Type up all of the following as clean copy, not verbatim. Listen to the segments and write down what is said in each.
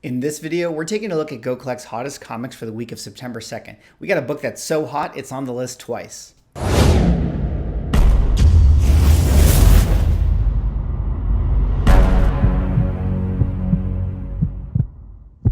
In this video, we're taking a look at Go Collect's hottest comics for the week of September 2nd. We got a book that's so hot, it's on the list twice.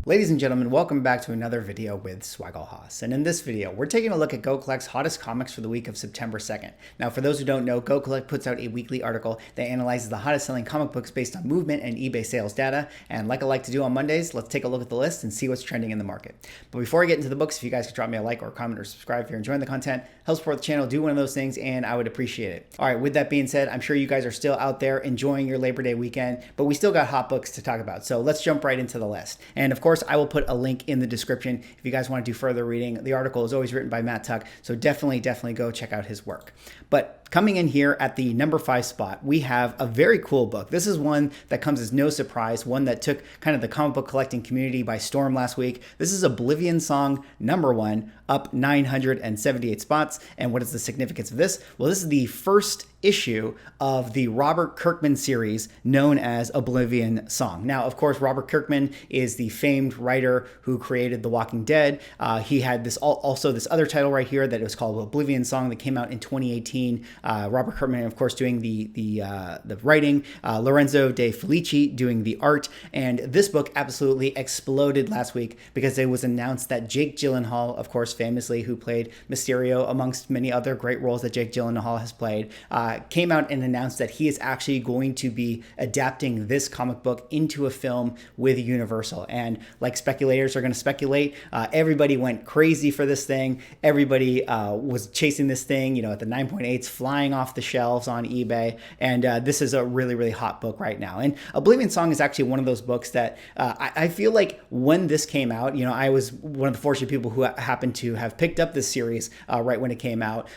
Ladies and gentlemen, welcome back to another video with Swaggle. And in this video, we're taking a look at Go Collect's hottest comics for the week of September 2nd. Now, for those who don't know, Go Collect puts out a weekly article that analyzes the hottest selling comic books based on movement and eBay sales data. And like I like to do on Mondays, let's take a look at the list and see what's trending in the market. But before I get into the books, if you guys could drop me a like or a comment or subscribe if you're enjoying the content, help support the channel, do one of those things, and I would appreciate it. All right, with that being said, I'm sure you guys are still out there enjoying your Labor Day weekend, but we still got hot books to talk about. So let's jump right into the list. And of course, I will put a link in the description if you guys want to do further reading. The article is always written by Matt Tuck, so definitely go check out his work. But coming in here at the number 5 spot, we have a very cool book. This is one that comes as no surprise, one that took kind of the comic book collecting community by storm last week. This is Oblivion Song, number 1, up 978 spots. And what is the significance of this? Well, this is the first issue of the Robert Kirkman series known as Oblivion Song. Now, of course, Robert Kirkman is the famed writer who created The Walking Dead. He had this also this other title right here that was called Oblivion Song that came out in 2018. Robert Kirkman, of course, doing the writing, Lorenzo De Felici doing the art, and this book absolutely exploded last week because it was announced that Jake Gyllenhaal, of course, famously, who played Mysterio amongst many other great roles that Jake Gyllenhaal has played, came out and announced that he is actually going to be adapting this comic book into a film with Universal. And like speculators are going to speculate, everybody went crazy for this thing. Everybody was chasing this thing, you know, at the 9.8s, flying off the shelves on eBay. And this is a really, really hot book right now. And Oblivion Song is actually one of those books that I feel like when this came out, you know, I was one of the fortunate people who happened to have picked up this series right when it came out.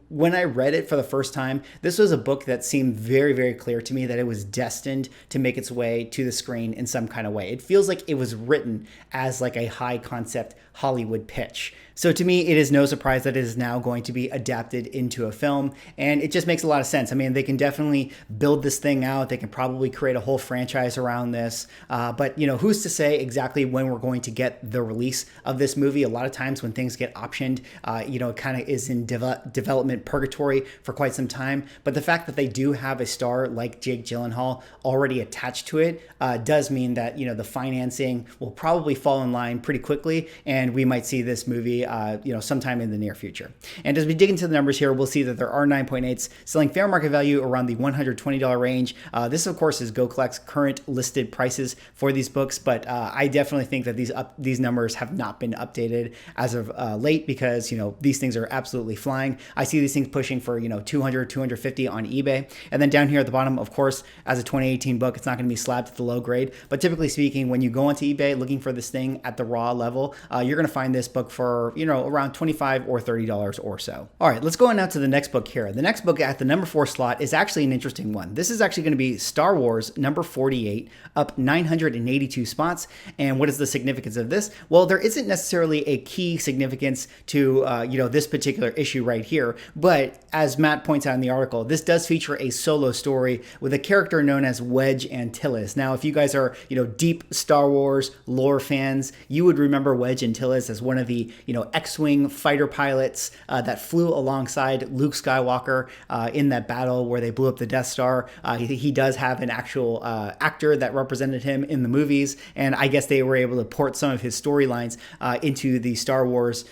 When I read it for the first time, this was a book that seemed very, very clear to me that it was destined to make its way to the screen in some kind of way. It feels like it was written as like a high concept Hollywood pitch. So to me, it is no surprise that it is now going to be adapted into a film, and it just makes a lot of sense. I mean, they can definitely build this thing out. They can probably create a whole franchise around this, but you know, who's to say exactly when we're going to get the release of this movie? A lot of times when things get optioned, you know, it kind of is in development purgatory for quite some time. But the fact that they do have a star like Jake Gyllenhaal already attached to it does mean that, you know, the financing will probably fall in line pretty quickly, and we might see this movie you know, sometime in the near future. And as we dig into the numbers here, we'll see that there are 9.8s selling fair market value around the $120 range. This, of course, is Go Collect's current listed prices for these books, but I definitely think that these numbers have not been updated as of late because, you know, these things are absolutely flying. I see these things pushing for, you know, 200, 250 on eBay. And then down here at the bottom, of course, as a 2018 book, it's not going to be slabbed at the low grade. But typically speaking, when you go onto eBay looking for this thing at the raw level, you're going to find this book for, you know, around $25 or $30 or so. All right, let's go on now to the next book here. The next book at the number 4 slot is actually an interesting one. This is actually going to be Star Wars number 48, up 982 spots. And what is the significance of this? Well, there isn't necessarily a key significance to, you know, this particular issue right here. But as Matt points out in the article, this does feature a solo story with a character known as Wedge Antilles. Now, if you guys are, you know, deep Star Wars lore fans, you would remember Wedge Antilles as one of the, you know, X-Wing fighter pilots that flew alongside Luke Skywalker in that battle where they blew up the Death Star. He does have an actual actor that represented him in the movies, and I guess they were able to port some of his storylines into the Star Wars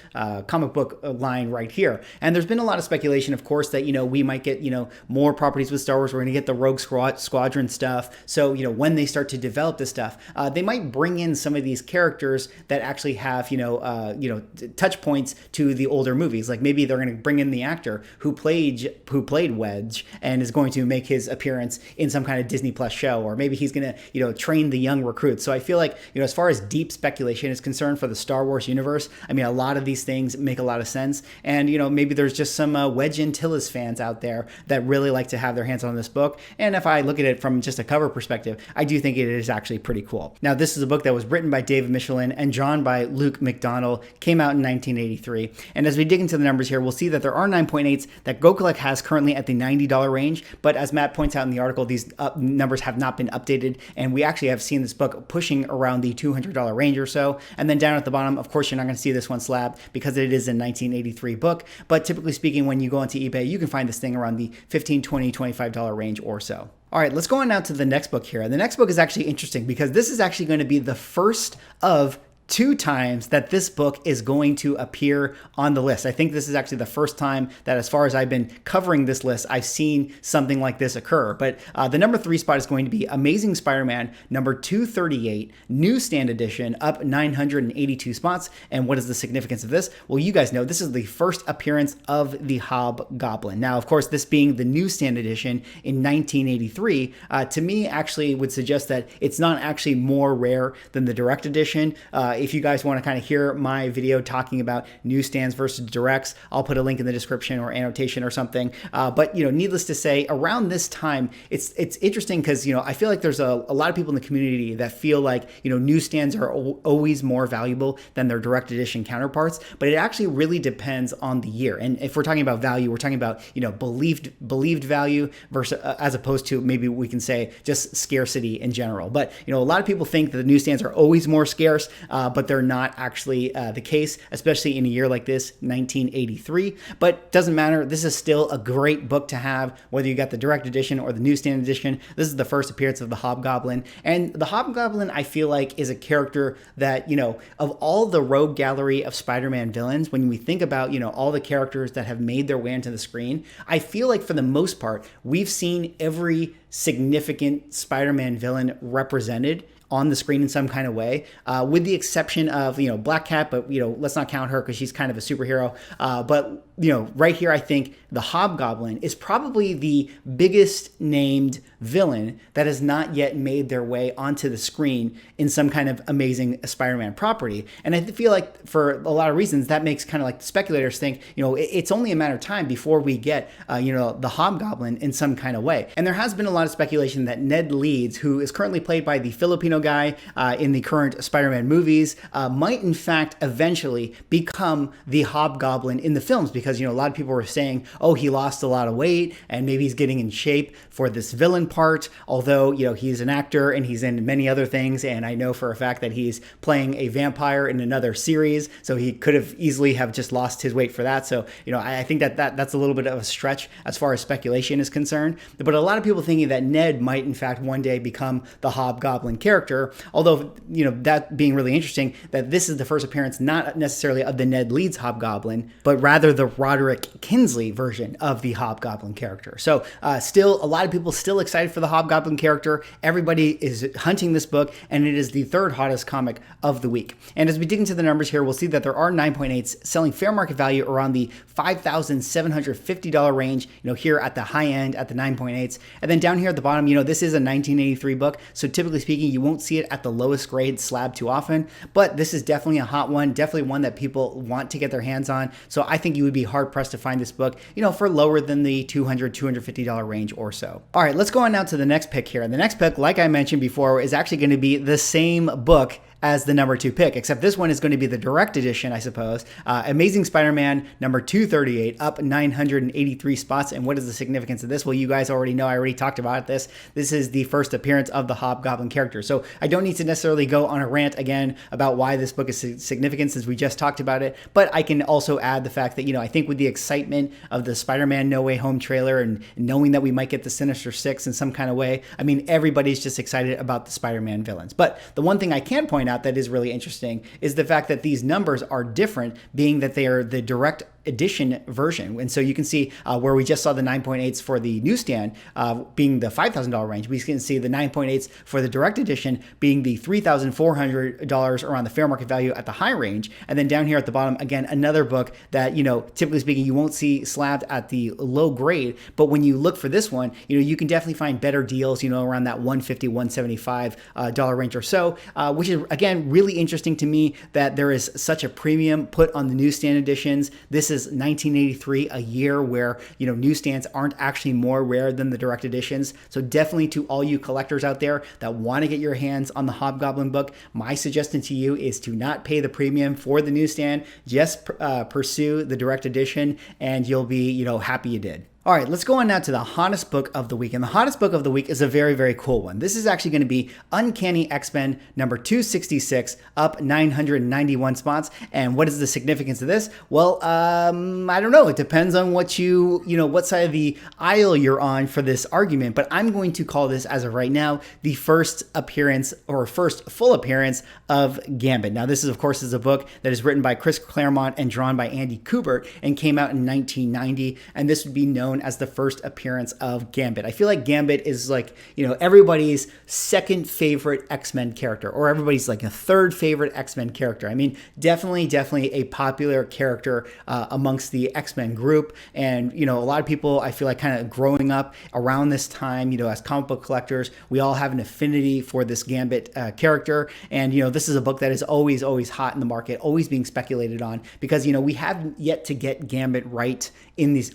comic book line right here. And there's been a lot of speculation, of course, that, you know, we might get, you know, more properties with Star Wars. We're going to get the Rogue Squadron stuff. So, you know, when they start to develop this stuff, they might bring in some of these characters that actually have, you know, touch points to the older movies. Like maybe they're going to bring in the actor who played Wedge and is going to make his appearance in some kind of Disney Plus show, or maybe he's going to, you know, train the young recruits. So I feel like, you know, as far as deep speculation is concerned for the Star Wars universe, I mean, a lot of these things make a lot of sense. And, you know, maybe there's just some Wedge Antilles fans out out there that really like to have their hands on this book. And if I look at it from just a cover perspective, I do think it is actually pretty cool. Now, this is a book that was written by David Michelin and drawn by Luke McDonnell, came out in 1983. And as we dig into the numbers here, we'll see that there are 9.8s that Go Collect has currently at the $90 range. But as Matt points out in the article, these numbers have not been updated. And we actually have seen this book pushing around the $200 range or so. And then down at the bottom, of course, you're not going to see this one slabbed because it is a 1983 book. But typically speaking, when you go onto eBay, you can find this thing around the $15, $20, $25 range or so. All right, let's go on now to the next book here. The next book is actually interesting because this is actually going to be the first of 2 times that this book is going to appear on the list. I think this is actually the first time that, as far as I've been covering this list, I've seen something like this occur. But the number 3 spot is going to be Amazing Spider-Man number 238, newsstand edition, up 982 spots. And what is the significance of this? Well, you guys know this is the first appearance of the Hobgoblin. Now, of course, this being the newsstand edition in 1983, to me actually would suggest that it's not actually more rare than the direct edition. If you guys want to kind of hear my video talking about newsstands versus directs, I'll put a link in the description or annotation or something. But, needless to say, around this time, it's interesting because, I feel like there's a lot of people in the community that feel like, newsstands are always more valuable than their direct edition counterparts. But it actually really depends on the year. And if we're talking about value, we're talking about, believed value versus as opposed to maybe we can say just scarcity in general. But, a lot of people think that the newsstands are always more scarce. But they're not actually the case, especially in a year like this, 1983. But doesn't matter. This is still a great book to have, whether you got the direct edition or the newsstand edition. This is the first appearance of the Hobgoblin. And the Hobgoblin, I feel like, is a character that, of all the rogue gallery of Spider-Man villains, when we think about, all the characters that have made their way onto the screen, I feel like for the most part, we've seen every significant Spider-Man villain represented on the screen in some kind of way, with the exception of, Black Cat, but, let's not count her because she's kind of a superhero. But, right here, I think the Hobgoblin is probably the biggest named villain that has not yet made their way onto the screen in some kind of amazing Spider-Man property. And I feel like for a lot of reasons, that makes kind of like the speculators think, it's only a matter of time before we get, the Hobgoblin in some kind of way. And there has been a lot of speculation that Ned Leeds, who is currently played by the Filipino guy in the current Spider-Man movies, might in fact eventually become the Hobgoblin in the films because, a lot of people were saying, oh, he lost a lot of weight and maybe he's getting in shape for this villain part, although, he's an actor and he's in many other things. And I know for a fact that he's playing a vampire in another series. So he could have easily have just lost his weight for that. So, I think that's a little bit of a stretch as far as speculation is concerned. But a lot of people thinking that Ned might in fact one day become the Hobgoblin character. Although, that being really interesting, that this is the first appearance, not necessarily of the Ned Leeds Hobgoblin, but rather the Roderick Kingsley version of the Hobgoblin character. So still, a lot of people still excited for the Hobgoblin character. Everybody is hunting this book, and it is the 3rd hottest comic of the week. And as we dig into the numbers here, we'll see that there are 9.8s selling fair market value around the $5,750 range, here at the high end at the 9.8s. And then down here at the bottom, this is a 1983 book. So typically speaking, you won't see it at the lowest grade slab too often, but this is definitely a hot one, definitely one that people want to get their hands on. So I think you would be hard pressed to find this book, for lower than the $200, $250 range or so. All right, let's go on now to the next pick here. And the next pick, like I mentioned before, is actually going to be the same book as the number 2 pick, except this one is going to be the direct edition, I suppose. Amazing Spider-Man number 238, up 983 spots. And what is the significance of this? Well, you guys already know, I already talked about this. This is the first appearance of the Hobgoblin character. So I don't need to necessarily go on a rant again about why this book is significant since we just talked about it. But I can also add the fact that, I think with the excitement of the Spider-Man No Way Home trailer and knowing that we might get the Sinister Six in some kind of way, everybody's just excited about the Spider-Man villains. But the one thing I can point out that is really interesting is the fact that these numbers are different, being that they are the direct edition version. And so you can see where we just saw the 9.8s for the newsstand being the $5,000 range. We can see the 9.8s for the direct edition being the $3,400 around the fair market value at the high range. And then down here at the bottom, again, another book that, typically speaking, you won't see slabbed at the low grade. But when you look for this one, you can definitely find better deals, around that $150, $175 range or so, which is, again, really interesting to me that there is such a premium put on the newsstand editions. This is 1983, a year where, you know, newsstands aren't actually more rare than the direct editions. So definitely to all you collectors out there that want to get your hands on the Hobgoblin book, my suggestion to you is to not pay the premium for the newsstand. Just pursue the direct edition and you'll be, you know, happy you did. All right, let's go on now to the hottest book of the week. And the hottest book of the week is a very, very cool one. This is actually going to be Uncanny X-Men number 266, up 991 spots. And what is the significance of this? Well, I don't know. It depends on what what side of the aisle you're on for this argument. But I'm going to call this, as of right now, the first appearance or first full appearance of Gambit. Now, this is, of course, a book that is written by Chris Claremont and drawn by Andy Kubert and came out in 1990. And this would be known as the first appearance of Gambit. I feel like Gambit is like, you know, everybody's second favorite X-Men character, or everybody's like a third favorite X-Men character. I mean, definitely a popular character amongst the X-Men group. And, you know, a lot of people, I feel like, kind of growing up around this time, you know, as comic book collectors, we all have an affinity for this Gambit character. And, you know, this is a book that is always hot in the market, always being speculated on, because, you know, we haven't yet to get Gambit right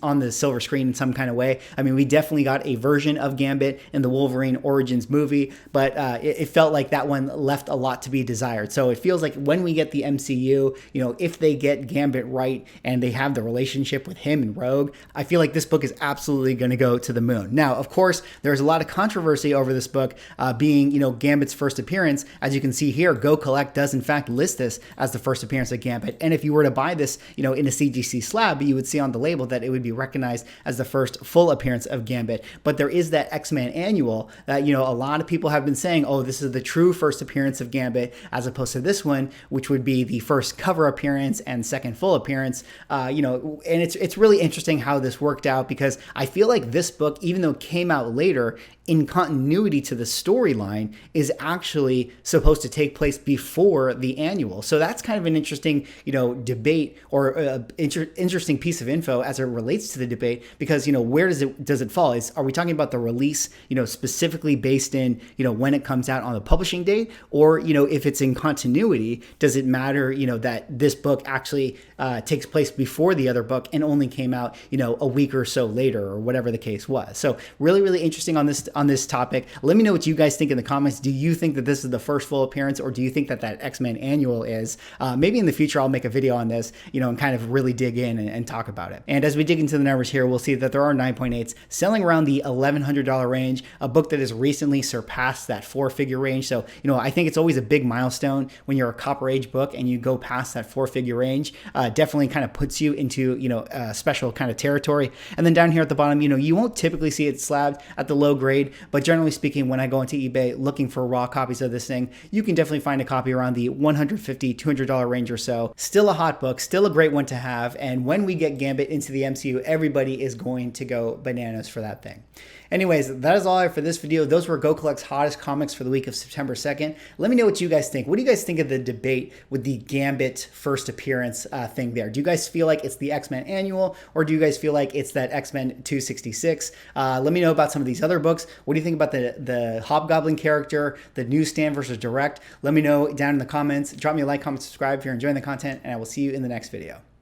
on the silver screen in some kind of way. I mean, we definitely got a version of Gambit in the Wolverine Origins movie, but it felt like that one left a lot to be desired. So it feels like when we get the MCU, you know, if they get Gambit right and they have the relationship with him and Rogue, I feel like this book is absolutely going to go to the moon. Now, of course, there's a lot of controversy over this book being, you know, Gambit's first appearance. As you can see here, Go Collect does in fact list this as the first appearance of Gambit. And if you were to buy this, you know, in a CGC slab, you would see on the label that it would be recognized as the first full appearance of Gambit. But there is that X-Men annual that, you know, a lot of people have been saying, oh, this is the true first appearance of Gambit, as opposed to this one, which would be the first cover appearance and second full appearance. You know, and it's really interesting how this worked out, because I feel like this book, even though it came out later, in continuity to the storyline, is actually supposed to take place before the annual. So that's kind of an interesting, you know, debate, or interesting piece of info as it relates to the debate, because, you know, where does it fall? Are we talking about the release, you know, specifically based in, you know, when it comes out on the publishing date, or, you know, if it's in continuity, does it matter, you know, that this book actually takes place before the other book and only came out, you know, a week or so later, or whatever the case was. So really interesting on this topic. Let me know what you guys think in the comments. Do you think that this is the first full appearance, or do you think that X-Men annual is? Maybe in the future I'll make a video on this, you know, and kind of really dig in and talk about it. And as we dig into the numbers here, we'll see that there are 9.8s selling around the $1,100 range, a book that has recently surpassed that four-figure range. So, you know, I think it's always a big milestone when you're a Copper Age book and you go past that four-figure range. Definitely kind of puts you into, you know, a special kind of territory. And then down here at the bottom, you know, you won't typically see it slabbed at the low grade, but generally speaking, when I go into eBay looking for raw copies of this thing, you can definitely find a copy around the $150, $200 range or so. Still a hot book, still a great one to have. And when we get Gambit into the MCU, everybody is going to go bananas for that thing. Anyways, that is all I have for this video. Those were Go Collect's hottest comics for the week of September 2nd. Let me know what you guys think. What do you guys think of the debate with the Gambit first appearance thing there? Do you guys feel like it's the X-Men annual, or do you guys feel like it's that X-Men 266? Let me know about some of these other books. What do you think about the Hobgoblin character, the newsstand versus direct? Let me know down in the comments. Drop me a like, comment, subscribe if you're enjoying the content, and I will see you in the next video.